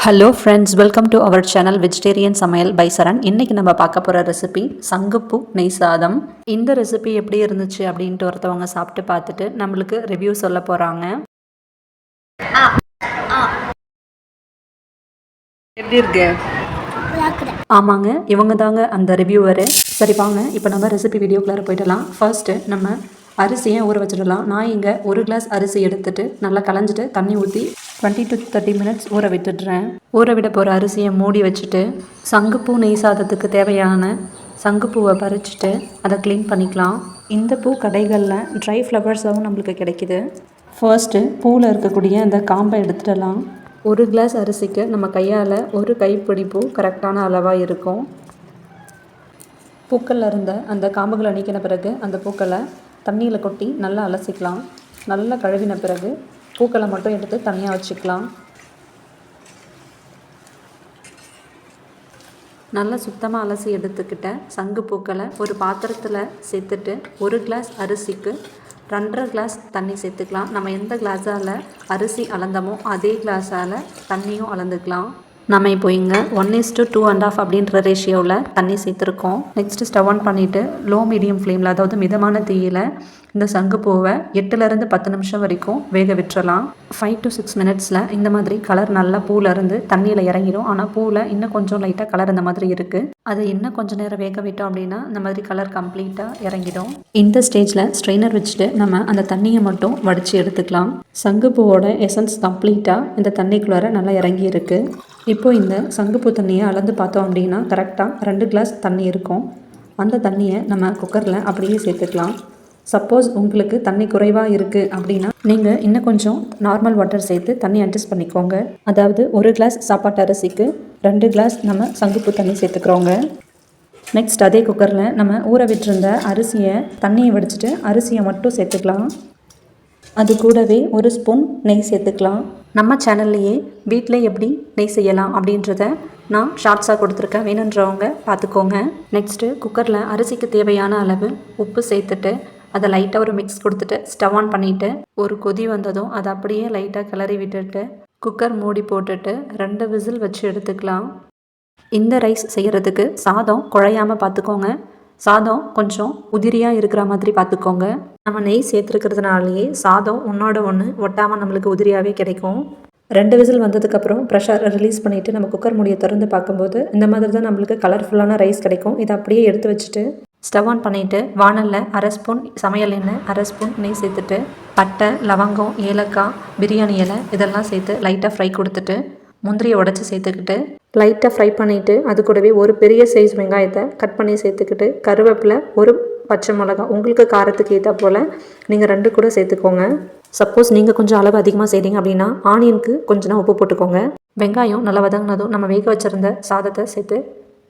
Hello friends, welcome to our channel vegetarian சமையல் by Saran. இன்றைக்கி நம்ம பார்க்க போகிற ரெசிபி சங்குப்பூ நெய் சாதம். இந்த ரெசிபி எப்படி இருந்துச்சு அப்படின்ட்டு ஒருத்தவங்க சாப்பிட்டு பார்த்துட்டு நம்மளுக்கு ரிவ்யூ சொல்ல போகிறாங்க. எப்படி இருக்கு? ஆமாங்க, இவங்க தாங்க அந்த ரிவ்யூவரு. சரி வாங்க, இப்போ நம்ம ரெசிபி வீடியோக்குள்ளார போயிடலாம். ஃபர்ஸ்ட்டு நம்ம அரிசியை ஊற வச்சிடலாம். நான் இங்கே ஒரு கிளாஸ் அரிசி எடுத்துகிட்டு நல்லா களைஞ்சிட்டு தண்ணி ஊற்றி 20 to 30 மினிட்ஸ் ஊற விட்டுடுறேன். ஊற விட போகிற அரிசியை மூடி வச்சுட்டு சங்குப்பூ நெய் சாதத்துக்கு தேவையான சங்குப்பூவை பறிச்சுட்டு அதை க்ளீன் பண்ணிக்கலாம். இந்த பூ கடைகளில் ட்ரை ஃப்ளவர்ஸாகவும் நம்மளுக்கு கிடைக்கிது. ஃபர்ஸ்ட்டு பூவில் இருக்கக்கூடிய அந்த காம்பை எடுத்துடலாம். ஒரு கிளாஸ் அரிசிக்கு நம்ம கையால் ஒரு கைப்பிடி பூ கரெக்டான அளவாக இருக்கும். பூக்களில் இருந்த அந்த காம்புகளை நீக்கின பிறகு அந்த பூக்களை தண்ணியில் கொட்டி நல்லா அலசிக்கலாம். நல்லா கழுவின பிறகு பூக்களை மட்டும் எடுத்து தனியாக வச்சுக்கலாம். நல்லா சுத்தமாக அலசி எடுத்துக்கிட்ட சங்கு பூக்களை ஒரு பாத்திரத்தில் சேர்த்துட்டு ஒரு கிளாஸ் அரிசிக்கு 2.5 கிளாஸ் தண்ணி சேர்த்துக்கலாம். நம்ம எந்த கிளாஸால் அரிசி அளந்தமோ அதே கிளாஸால் தண்ணியும் அளந்துக்கலாம். நம்ம இப்போ இங்கே 1:2.5 அப்படின்ற ரேஷியோவில் தண்ணி சேர்த்துருக்கோம். நெக்ஸ்ட்டு ஸ்டவ் ஆன் பண்ணிவிட்டு லோ மீடியம் ஃப்ளேமில், அதாவது மிதமான தீயில் இந்த சங்குப்பூவை 8லேருந்து 10 நிமிஷம் வரைக்கும் வேக விட்டுறலாம். 5 to 6 மினிட்ஸில் இந்த மாதிரி கலர் நல்லா பூவிலேருந்து தண்ணியில் இறங்கிடும். ஆனால் பூவில் இன்னும் கொஞ்சம் லைட்டாக கலர் இந்த மாதிரி இருக்குது. அது இன்னும் கொஞ்சம் நேரம் வேக விட்டோம் அப்படின்னா இந்த மாதிரி கலர் கம்ப்ளீட்டாக இறங்கிடும். இந்த ஸ்டேஜில் ஸ்ட்ரெயினர் வச்சுட்டு நம்ம அந்த தண்ணியை மட்டும் வடித்து எடுத்துக்கலாம். சங்குப்பூவோட எசன்ஸ் கம்ப்ளீட்டாக இந்த தண்ணிக்குள்ளார நல்லா இறங்கி இருக்குது. இப்போது இந்த சங்குப்பூ தண்ணியை அளந்து பார்த்தோம் அப்படின்னா கரெக்டாக 2 கிளாஸ் தண்ணி இருக்கும். அந்த தண்ணியை நம்ம குக்கரில் அப்படியே சேர்த்துக்கலாம். சப்போஸ் உங்களுக்கு தண்ணி குறைவாக இருக்குது அப்படின்னா நீங்கள் இன்னும் கொஞ்சம் நார்மல் வாட்டர் சேர்த்து தண்ணி அட்ஜஸ்ட் பண்ணிக்கோங்க. அதாவது ஒரு கிளாஸ் சாப்பாட்டு அரிசிக்கு 2 கிளாஸ் நம்ம சங்குப்பூ தண்ணி சேர்த்துக்கிறோங்க. நெக்ஸ்ட் அதே குக்கரில் நம்ம ஊற விட்டுருந்த அரிசியை தண்ணியை வடிச்சிட்டு அரிசியை மட்டும் சேர்த்துக்கலாம். அது கூடவே ஒரு ஸ்பூன் நெய் சேர்த்துக்கலாம். நம்ம சேனல்லையே வீட்டில் எப்படி நெய் செய்யலாம் அப்படின்றத நான் ஷார்ட்ஸாக கொடுத்துருக்கேன், வேணுன்றவங்க பார்த்துக்கோங்க. நெக்ஸ்ட்டு குக்கரில் அரிசிக்கு தேவையான அளவு உப்பு சேர்த்துட்டு அதை லைட்டாக ஒரு மிக்ஸ் கொடுத்துட்டு ஸ்டவ் ஆன் பண்ணிவிட்டு ஒரு கொதி வந்ததும் அதை அப்படியே லைட்டாக கிளறி விட்டுட்டு குக்கர் மூடி போட்டுட்டு 2 விசில் வச்சு எடுத்துக்கலாம். இந்த ரைஸ் செய்கிறதுக்கு சாதம் குழையாமல் பார்த்துக்கோங்க. சாதம் கொஞ்சம் உதிரியாக இருக்கிற மாதிரி பார்த்துக்கோங்க. நம்ம நெய் சேர்த்துருக்கிறதுனாலேயே சாதம் ஒன்றோட ஒன்று ஒட்டாமல் நம்மளுக்கு உதிரியாகவே கிடைக்கும். 2 விசில் வந்ததுக்கப்புறம் ப்ரெஷர் ரிலீஸ் பண்ணிவிட்டு நம்ம குக்கர் மூடியை திறந்து பார்க்கும்போது இந்த மாதிரி தான் நம்மளுக்கு கலர்ஃபுல்லான ரைஸ் கிடைக்கும். இதை அப்படியே எடுத்து வச்சுட்டு ஸ்டவ் ஆன் பண்ணிவிட்டு வானலில் 1/2 ஸ்பூன் சமையல் எண்ணெய், 1/2 ஸ்பூன் நெய் சேர்த்துட்டு பட்டை, லவங்கம், ஏலக்காய், பிரியாணி இலை இதெல்லாம் சேர்த்து லைட்டாக ஃப்ரை கொடுத்துட்டு முந்திரியை உடச்சி சேர்த்துக்கிட்டு லைட்டாக ஃப்ரை பண்ணிவிட்டு அது கூடவே ஒரு பெரிய சைஸ் வெங்காயத்தை கட் பண்ணி சேர்த்துக்கிட்டு கருவேப்பிலை, ஒரு பச்சை மிளகா உங்களுக்கு காரத்துக்கு ஏற்ற போல் நீங்கள் 2 கூட சேர்த்துக்கோங்க. சப்போஸ் நீங்கள் கொஞ்சம் அளவு அதிகமாக செய்கிறீங்க அப்படின்னா ஆனியனுக்கு கொஞ்சம் உப்பு போட்டுக்கோங்க. வெங்காயம் நல்லா வதங்கினதும் நம்ம வேக வச்சுருந்த சாதத்தை சேர்த்து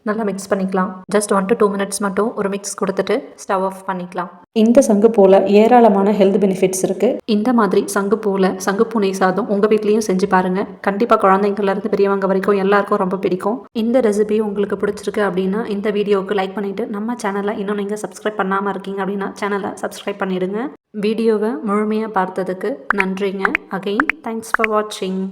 நல்லா மிக்ஸ் பண்ணிக்கலாம். ஜஸ்ட் 1 to 2 மினிட்ஸ் மட்டும் ஒரு மிக்ஸ் கொடுத்துட்டு ஸ்டவ் ஆஃப் பண்ணிக்கலாம். இந்த சங்குப்பூவில் ஏராளமான ஹெல்த் பெனிஃபிட்ஸ் இருக்குது. இந்த மாதிரி சங்குப்பூவில் சங்குப்பூ நெய் சாதம் உங்கள் வீட்லேயும் செஞ்சு பாருங்கள். கண்டிப்பாக குழந்தைங்கள்லேருந்து பெரியவங்க வரைக்கும் எல்லாருக்கும் ரொம்ப பிடிக்கும். இந்த ரெசிபி உங்களுக்கு பிடிச்சிருக்கு அப்படின்னா இந்த வீடியோவுக்கு லைக் பண்ணிவிட்டு நம்ம சேனலை இன்னும் நீங்கள் சப்ஸ்கிரைப் பண்ணாமல் இருக்கீங்க அப்படின்னா சேனலை சப்ஸ்கிரைப் பண்ணிடுங்க. வீடியோவை முழுமையாக பார்த்ததுக்கு நன்றிங்க. அகெயின் தேங்க்ஸ் ஃபார் வாட்சிங்.